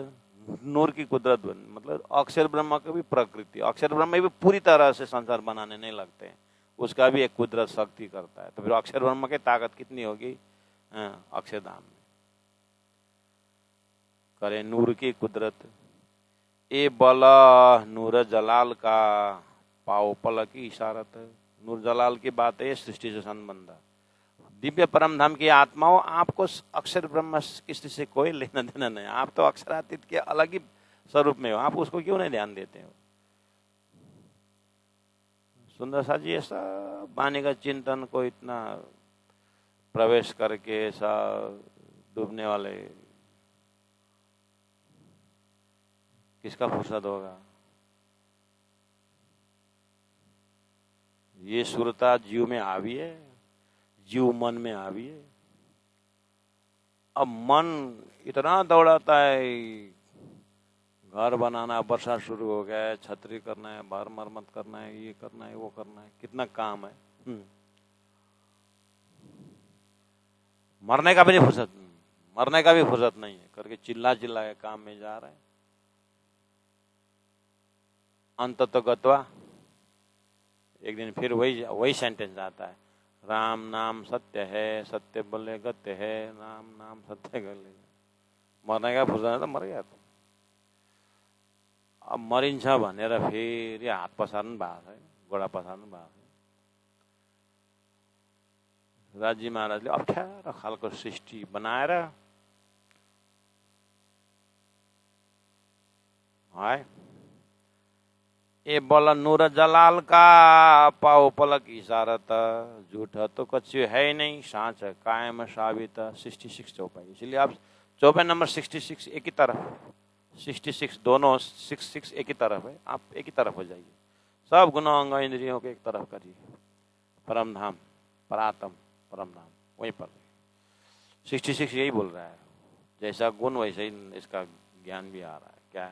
नूर की कुदरत मतलब अक्षर ब्रह्म की भी प्रकृति। अक्षर ब्रह्म भी पूरी तरह से संसार बनाने नहीं लगते, उसका भी एक कुदरत शक्ति करता है। तो फिर अक्षर ब्रह्म की ताकत कितनी होगी अक्षरधाम में। करे नूर की कुदरत, ए बला नूर जलाल का, पाओ पल की इशारत। नूर जलाल की बात है सृष्टि से संबंध। दिव्य परम धाम की आत्माओं, आपको अक्षर ब्रह्म किसी से कोई लेना देना नहीं। आप तो अक्षरातीत के अलग ही स्वरूप में हो, आप उसको क्यों नहीं ध्यान देते हो। सुंदर सा जी ऐसा वाणी का चिंतन को इतना प्रवेश करके ऐसा डूबने वाले किसका फुर्सत होगा। ये सुरता जीव में आवी है, जीव मन में आवी है। अब मन इतना दौड़ाता है, घर बनाना, वर्षा शुरू हो गया है, छतरी करना है, बाहर मरम्मत करना है, ये करना है, वो करना है, कितना काम है। मरने का भी नहीं फुर्सत, मरने का भी फुर्सत नहीं है करके चिल्ला चिल्ला के काम में जा रहे हैं। अंत तो गत्वा एक दिन फिर वही सेंटेंस आता है, राम नाम सत्य है, सत्य बोले गत्य है, राम नाम सत्य गले। मर्ने का फुर्सद त मर गया। अब मरिन्छ भनेर फेरि हात पसार्नु भएको छ, गोडा पसार्नु भएको छ। राजी महाराजले अप्ठ्यारो खालको सृष्टि बनाएर है, ए बल नूर जलाल का, पाओ पलक इशारत, झूठ तो कुछ है नहीं, साँच कायम साबित। 66 चौपाई, इसलिए आप चौपाई नंबर 66 एक ही तरफ, 66 दोनों 66 एक ही तरफ है, आप एक ही तरफ हो जाइए। सब गुण अंग इंद्रियों के एक तरफ करिए। परम धाम, परातम परम धाम वहीं पर। 66 यही बोल रहा है, जैसा गुण वैसे ही इसका ज्ञान भी आ रहा है। क्या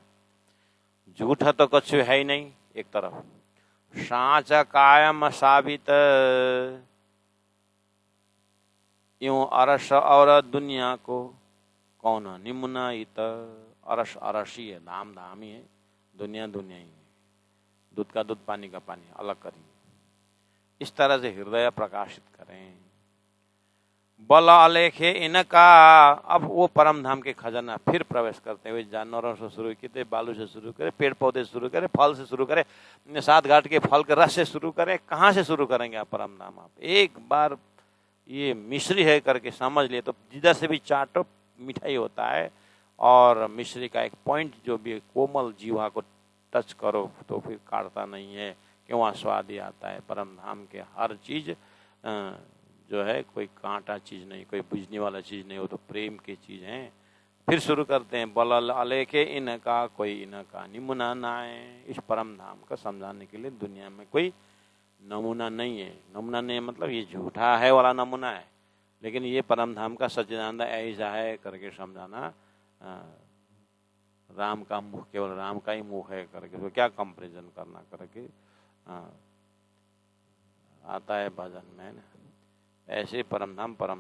झूठा तो कुछ है ही नहीं एक तरफ, साँच कायम साबित। यूं अरस और दुनिया को कौन निम्नायित। अरस अरस ही है, धाम धाम ही है, दुनिया दुनिया ही है। दूध का दूध, पानी का पानी अलग करिए। इस तरह से हृदय प्रकाशित करें। बल अलेखे इनका। अब वो परम धाम के खजाना फिर प्रवेश करते हुए जानवरों से शुरू किए, बालू से शुरू करे, पेड़ पौधे से शुरू करे, फल से शुरू करे, 7 घाट के फल के रस से शुरू करें। कहाँ से शुरू करेंगे आप परम धाम? आप एक बार ये मिश्री है करके समझ लिए तो जिधर से भी चाटो मिठाई होता है। और मिश्री का एक पॉइंट जो भी कोमल जीवा को टच करो तो फिर काटता नहीं है, क्यों वहाँ स्वाद ही आता है। परम धाम के हर चीज जो है कोई कांटा चीज नहीं, कोई बुझने वाला चीज नहीं, वो तो प्रेम की चीज है। फिर शुरू करते हैं, बल अलेखे इनका कोई इनका निमुना नाए। इस परम धाम का समझाने के लिए दुनिया में कोई नमूना नहीं है। नमूना नहीं मतलब ये झूठा है वाला नमूना है, लेकिन ये परम धाम का सच्चिदानंद ऐसा है करके समझाना। राम का मुख केवल राम का ही मुख है करके तो क्या कंपैरिजन करना करके आता है भजन में ना। ऐसे परम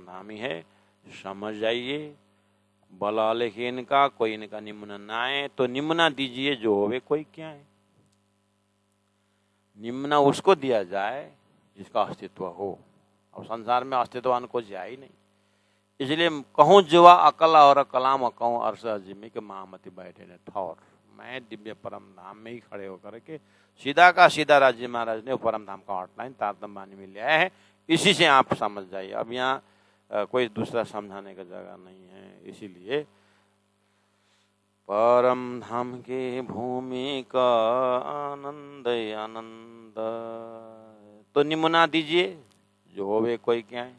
धाम ही है, समझ जाइए। बला लेके इनका कोई इनका निमुना नाए, तो निमुना दीजिए जो होवे कोई क्या है। निम्ना उसको दिया जाए जिसका अस्तित्व हो। अब संसार में अस्तित्वान को जाए ही नहीं, इसलिए कहूँ जुआ अकला और कलाम कहूँ अरस जिमी के महामती बैठे ने ठौर। मैं दिव्य परम धाम में ही खड़े होकर के सीधा का सीधा राज्य महाराज ने परम धाम का आउटलाइन तारतम्य बानी में लिया है। इसी से आप समझ जाइए। अब यहाँ कोई दूसरा समझाने का जगह नहीं है। इसीलिए परम धाम के भूमि का आनंद आनंद, तो निमुना दीजिए जो होवे कोई क्या है।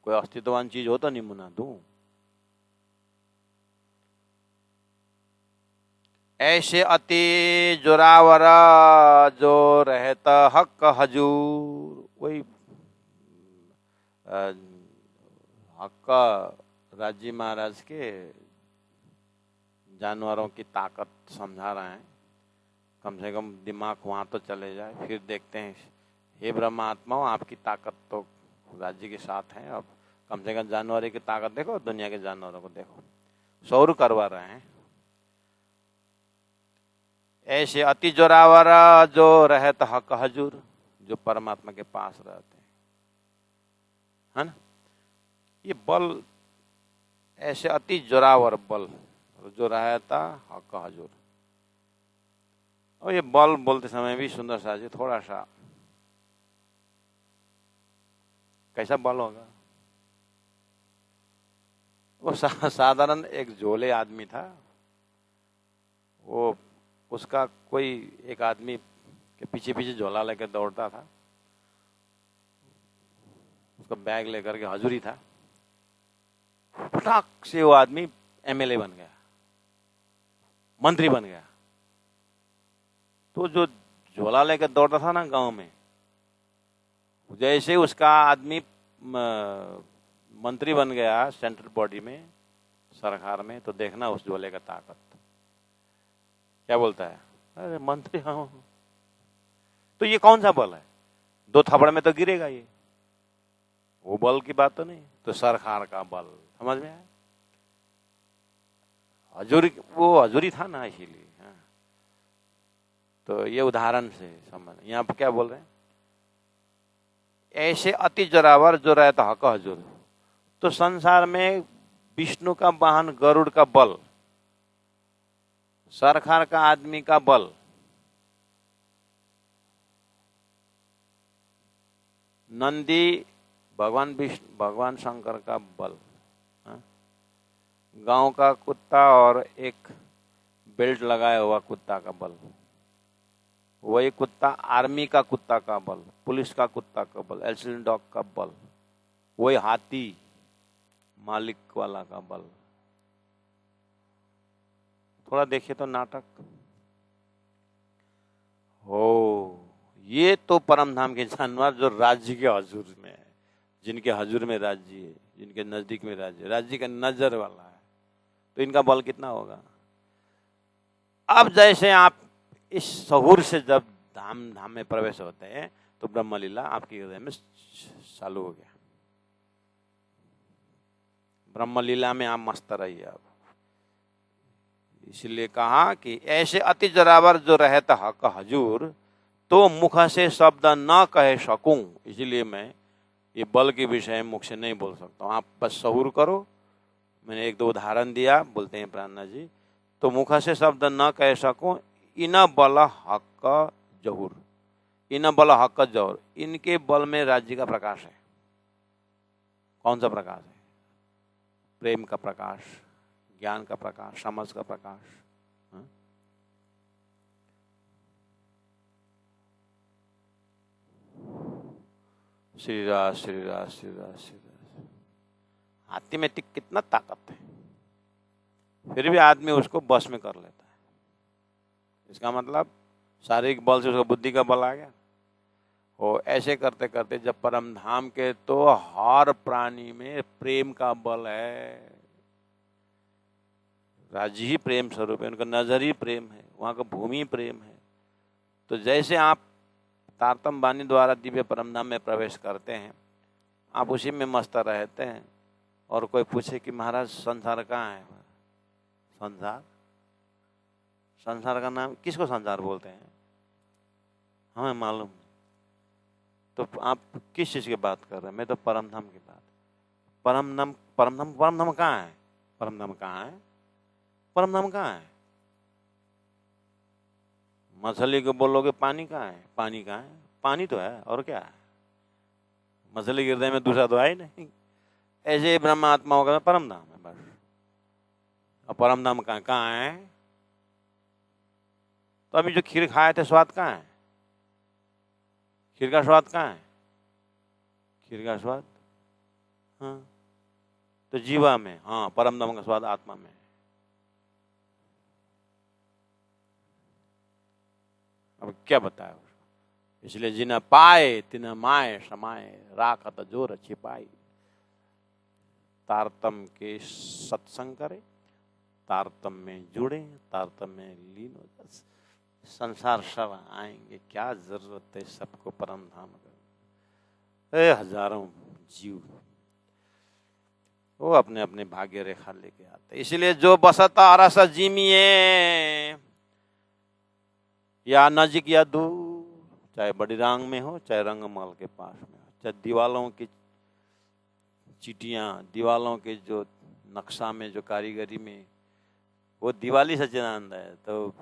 कोई अस्तित्ववान चीज हो तो निमुना दूं। ऐसे अति जोरावर जो रहता हक हजूर। वही हक राज्य महाराज के जानवरों की ताकत समझा रहे हैं। कम से कम दिमाग वहां तो चले जाए, फिर देखते हैं। हे ब्रह्मात्माओं, आपकी ताकत तो राज्य के साथ है, अब कम से कम जानवरों की ताकत देखो, दुनिया के जानवरों को देखो। सौर करवा रहे हैं। ऐसे अति जोरावर जो रहत हक हजूर, जो परमात्मा के पास रहते हैं, है ना। ये बल ऐसे अति जोरावर बल जो रहता हक हजूर। और ये बल बोलते समय भी सुंदर सा जी थोड़ा सा कैसा बल होगा। वो साधारण एक झोले आदमी था। वो उसका कोई एक आदमी के पीछे पीछे झोला लेकर दौड़ता था। उसका बैग लेकर के हजूरी था। फटाक से वो आदमी एमएलए बन गया, मंत्री बन गया। तो जो झोला लेकर दौड़ता था ना गांव में, जैसे उसका आदमी मंत्री बन गया सेंट्रल बॉडी में, सरकार में, तो देखना उस झोले का ताकत क्या बोलता है। अरे मंत्री हाँ, तो ये कौन सा बल है। 2 थप्पड़ में तो गिरेगा ये। वो बल की बात तो नहीं, तो सरकार का बल समझ में आया। हजूरी, वो हजूरी था ना, इसीलिए। तो ये उदाहरण से समझ। यहाँ पर क्या बोल रहे हैं, ऐसे अति जोरावर जो रहता हक हजूर। तो संसार में विष्णु का वाहन गरुड़ का बल, सरकार का आदमी का बल, नंदी भगवान विष्णु भगवान शंकर का बल, गांव का कुत्ता और एक बेल्ट लगाया हुआ कुत्ता का बल, वही कुत्ता आर्मी का कुत्ता का बल, पुलिस का कुत्ता का बल, एल्सिन डॉग का बल, वही हाथी मालिक वाला का बल। थोड़ा देखिए तो नाटक हो। ये तो परम धाम के जानवर जो राज्य के हजूर में है, जिनके हजूर में राज्य है, जिनके नजदीक में राज्य का नजर वाला है, तो इनका बल कितना होगा। अब जैसे आप इस सहूर से जब धाम में प्रवेश होते हैं तो ब्रह्म लीला आपके हृदय में चालू हो गया। ब्रह्म लीला में आप मस्त रहिए। अब इसलिए कहा कि ऐसे अति जरावर जो रहता हक हजूर, तो मुख से शब्द न कह सकूं। इसलिए मैं ये बल के विषय में मुख से नहीं बोल सकता हूं। आप बस सहूर करो। मैंने 1-2 उदाहरण दिया, बोलते हैं प्राणा जी। तो मुख से शब्द न कह सकूं, इन बल हक जहूर, इन बल हक जहूर। इनके बल में राज्य का प्रकाश है। कौन सा प्रकाश है। प्रेम का प्रकाश, ज्ञान का प्रकाश, समझ का प्रकाश। श्री राज श्री राज श्री राज श्री राज। हाथी में कितना ताकत है। फिर भी आदमी उसको बस में कर लेता है। इसका मतलब शारीरिक बल से उसको बुद्धि का बल आ गया। वो ऐसे करते करते जब परम धाम के, तो हर प्राणी में प्रेम का बल है। राज्य ही प्रेम स्वरूप है, उनका नजर ही प्रेम है, वहाँ का भूमि प्रेम है। तो जैसे आप तारतम वाणी द्वारा दिव्य परम धाम में प्रवेश करते हैं, आप उसी में मस्त रहते हैं। और कोई पूछे कि महाराज संसार कहाँ है? संसार, संसार का नाम किसको संसार बोलते हैं? हमें मालूम। तो आप किस चीज की बात कर रहे हैं? मैं तो परम धाम की बात। परम धाम, परम धाम, परम धाम कहाँ है? परम धाम कहाँ है? परम धाम कहाँ है? मछली को बोलोगे पानी कहाँ है? पानी कहाँ है? पानी तो है, और क्या है? मछली के हृदय में दूसरा तो है ही नहीं। ऐसे ही ब्रह्म आत्माओं का परम धाम है बस। और परम धाम कहाँ है? तो अभी जो खीर खाए थे, स्वाद कहाँ है? खीर का स्वाद कहाँ है? खीर का स्वाद, हाँ, तो जीवा में। हाँ, परम धाम का स्वाद आत्मा में है। अब क्या बताया उसको? इसलिए जिन्हें पाए तिन्हें माए समाए, राखत जोर छिपाई। तारतम के सत्संग करे, तारतम में जुड़े, तारतम में लीन हो जाए। संसार सब आएंगे, क्या जरूरत है सबको परम धाम का। हजारों जीव वो अपने अपने भाग्य रेखा लेके आते। इसलिए जो बसता रस जीमिए, या नजीक या दूर, चाहे बड़ी रांग में हो, चाहे रंगमहल के पास में हो, चाहे दीवालों की चीटियां, दीवालों के जो नक्शा में, जो कारीगरी में, वो दिवाली सच्चिदानंद है। तो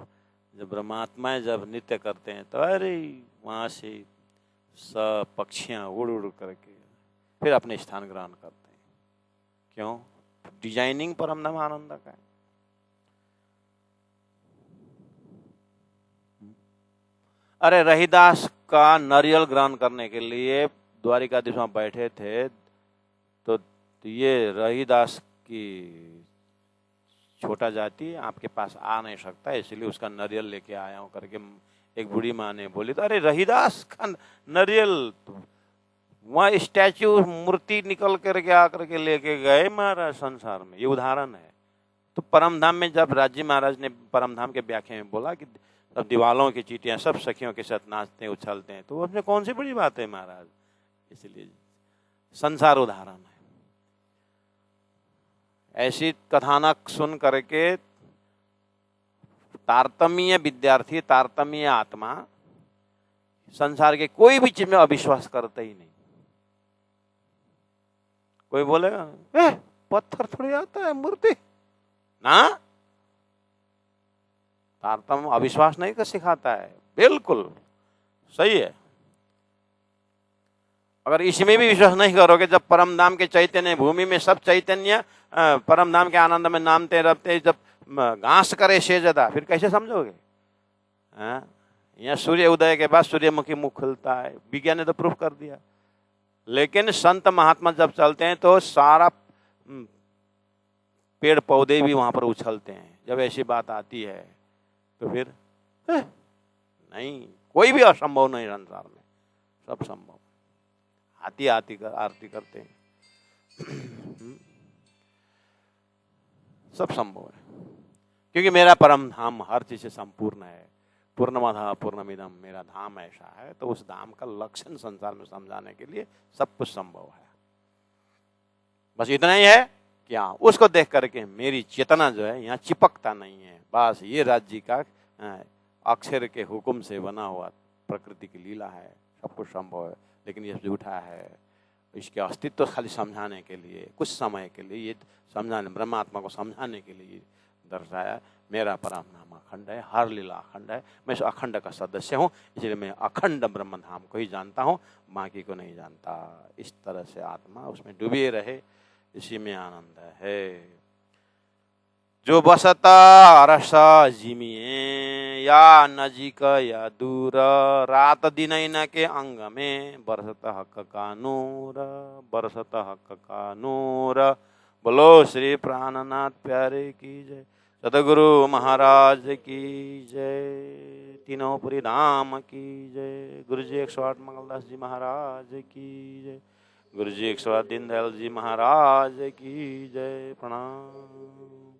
जब ब्रह्मात्माएं जब नृत्य करते हैं, तो अरे वहां से सब पक्षियां उड़ उड़ करके फिर अपने स्थान ग्रहण करते हैं। क्यों? डिजाइनिंग परम धाम आनंद का है। अरे रहीदास का नारियल ग्रहण करने के लिए द्वारिकाधीश वहां बैठे थे, तो ये रहीदास की छोटा जाति आपके पास आ नहीं सकता, इसलिए उसका नारियल लेके आया हूं करके एक बूढ़ी माँ ने बोली। तो अरे रहीदास का नारियल, वहां स्टैच्यू, मूर्ति निकल करके आकर के लेके गए महाराज संसार में। ये उदाहरण है। तो परमधाम में जब राजी महाराज ने परमधाम के व्याख्या में बोला कि अब दीवालों की चीटियां सब सखियों के साथ नाचते उछलते हैं, तो उसमें कौन सी बड़ी बात है महाराज? इसलिए संसार उदाहरण है। ऐसी कथानक सुन करके तारतम्य विद्यार्थी, तारतम्य आत्मा संसार के कोई भी चीज में अविश्वास करते ही नहीं। कोई बोलेगा पत्थर थोड़ी आता है, मूर्ति ना। तारतम्य अविश्वास नहीं कर सिखाता है, बिल्कुल सही है। अगर इसमें भी विश्वास नहीं करोगे, जब परम धाम के चैतन्य भूमि में सब चैतन्य परम धाम के आनंद में नामते रखते, जब घास करे सेजदा, फिर कैसे समझोगे? यहाँ सूर्य उदय के बाद सूर्यमुखी मुख खुलता है, विज्ञान ने तो प्रूफ कर दिया। लेकिन संत महात्मा जब चलते हैं तो सारा पेड़ पौधे भी वहां पर उछलते हैं। जब ऐसी बात आती है तो फिर नहीं, कोई भी असंभव नहीं संसार में, सब संभव। हाथी आरती करते हैं, सब संभव है, क्योंकि मेरा परम धाम हर चीज से संपूर्ण है। पूर्णमदः पूर्णमिदं, मेरा धाम ऐसा है। तो उस धाम का लक्षण संसार में समझाने के लिए सब कुछ संभव है। बस इतना ही है क्या? उसको देख करके मेरी चेतना जो है यहाँ चिपकता नहीं है। बस ये राज्य का अक्षर के हुक्म से बना हुआ प्रकृति की लीला है, सब कुछ संभव है। लेकिन ये झूठा है। इसके अस्तित्व खाली समझाने के लिए, कुछ समय के लिए, ये समझाने, ब्रह्मात्मा को समझाने के लिए दर्शाया। मेरा परम धाम अखंड है, हर लीला अखंड है। मैं इस अखंड का सदस्य हूँ, इसलिए मैं अखंड ब्रह्म धाम को ही जानता हूँ, बाकी को नहीं जानता। इस तरह से आत्मा उसमें डूबे रहे, इसी में आनंद है। जो बसता रस जिमिए, या नजीक या दूर, रात दिन न के अंग में, बरसत हक का नूर, बरसत हक का नूर। बोलो श्री प्राणनाथ प्यारे की जय। सतगुरु महाराज की जय। तीनों पुरी धाम की जय। गुरु जी 108 मंगलदास जी महाराज की जय। गुरु जी 108 दीनदयाल जी महाराज की जय। प्रणाम।